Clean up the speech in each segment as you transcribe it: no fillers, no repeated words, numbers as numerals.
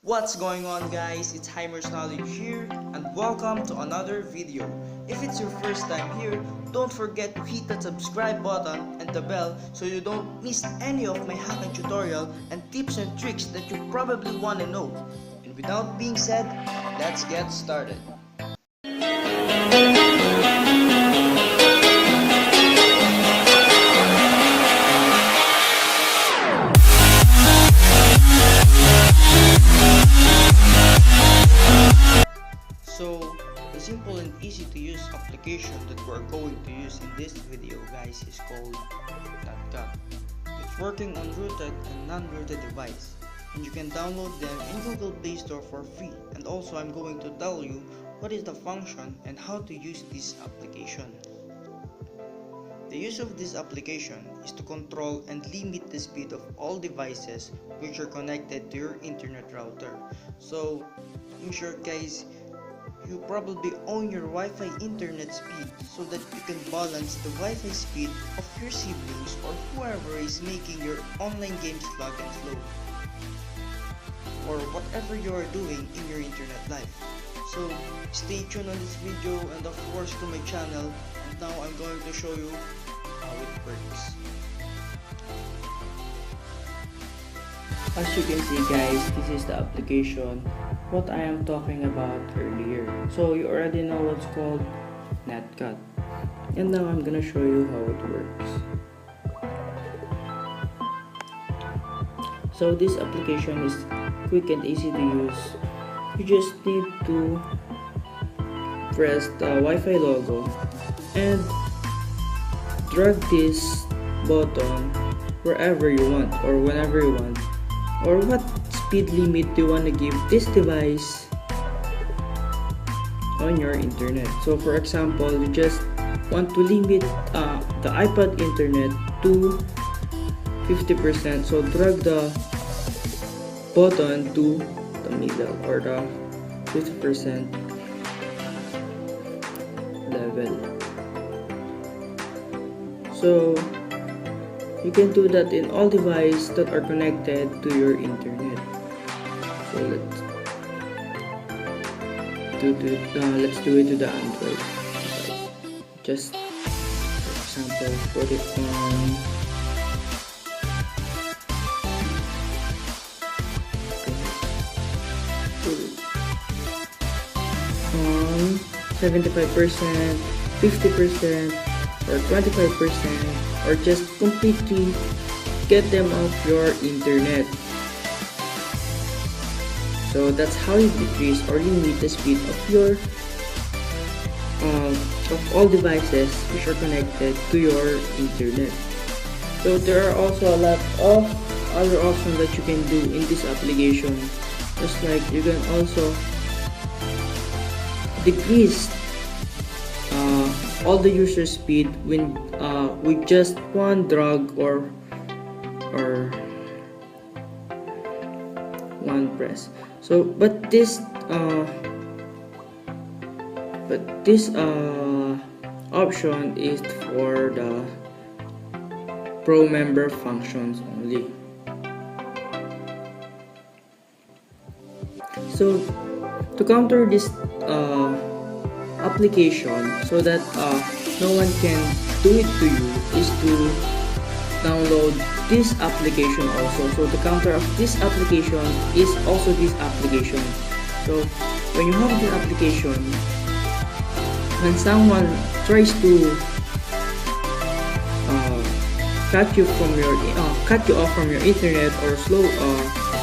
What's going on, guys? It's Himitsu Knowledge here and welcome to another video. If it's your first time here, don't forget to hit that subscribe button and the bell so you don't miss any of my hacking tutorial and tips and tricks that you probably want to know. And without being said, let's get started. So, the simple and easy to use application that we're going to use in this video, guys, is called .cat. It's working on rooted and non-rooted device, and you can download them in Google Play Store for free. And also, I'm going to tell you what is the function and how to use this application. The use of this application is to control and limit the speed of all devices which are connected to your internet router. So, in short, guys, you probably own your Wi-Fi internet speed so that you can balance the Wi-Fi speed of your siblings or whoever is making your online games lag and slow, or whatever you are doing in your internet life. So stay tuned on this video and of course to my channel, and now I'm going to show you how it works. As you can see, guys, this is the application what I am talking about earlier. So you already know what's called netcat, and now I'm gonna show you how it works. So this application is quick and easy to use. You just need to press the Wi-Fi logo and drag this button wherever you want or whenever you want, or what speed limit you want to give this device on your internet. So for example, you just want to limit the iPad internet to 50%, so drag the button to the middle or the 50% level. So you can do that in all devices that are connected to your internet. So let's do it to the Android. Just for example, put it on 75%, 50%, or 25%, or just completely get them off your internet. So that's how you decrease or limit the speed of your of all devices which are connected to your internet. So there are also a lot of other options that you can do in this application. Just like you can also decrease all the user speed when with just one drag or one press. So but this option is for the pro member functions only. So to counter this application so that no one can do it to you is to download this application also. So the counter of this application is also this application. So when you have this application, when someone tries to cut you off from your internet or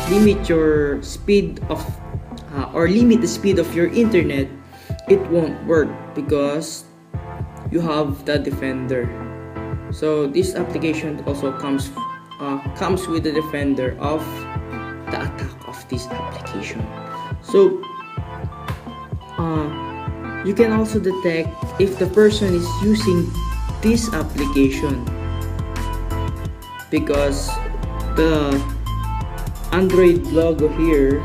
limit your speed of or limit the speed of your internet, it won't work because you have the defender. So this application also comes with the defender of the attack of this application. So you can also detect if the person is using this application, because the Android logo here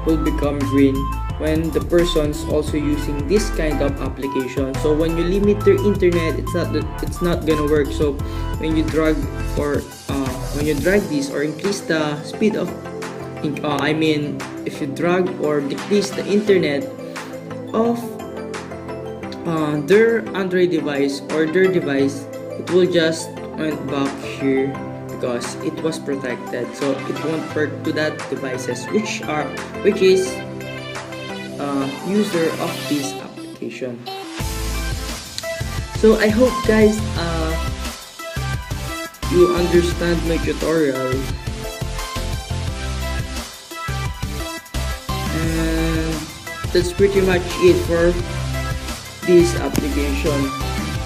will become green when the person's also using this kind of application. So when you limit your internet, it's not gonna work. So when you drag this or increase the speed of if you drag or decrease the internet of their Android device or their device, it will just went back here because it was protected, so it won't work to that devices which is user of this application. So I hope guys you understand my tutorial, and that's pretty much it for this application.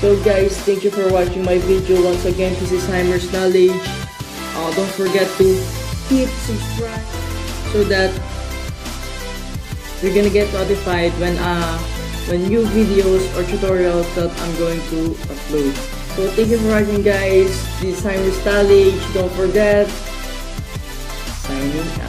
So guys, thank you for watching my video. Once again, this is Himitsu Knowledge. Don't forget to hit subscribe so that you're gonna get notified when new videos or tutorials that I'm going to upload. So thank you for watching guys. This is Himitsu Knowledge. Don't forget, signing out.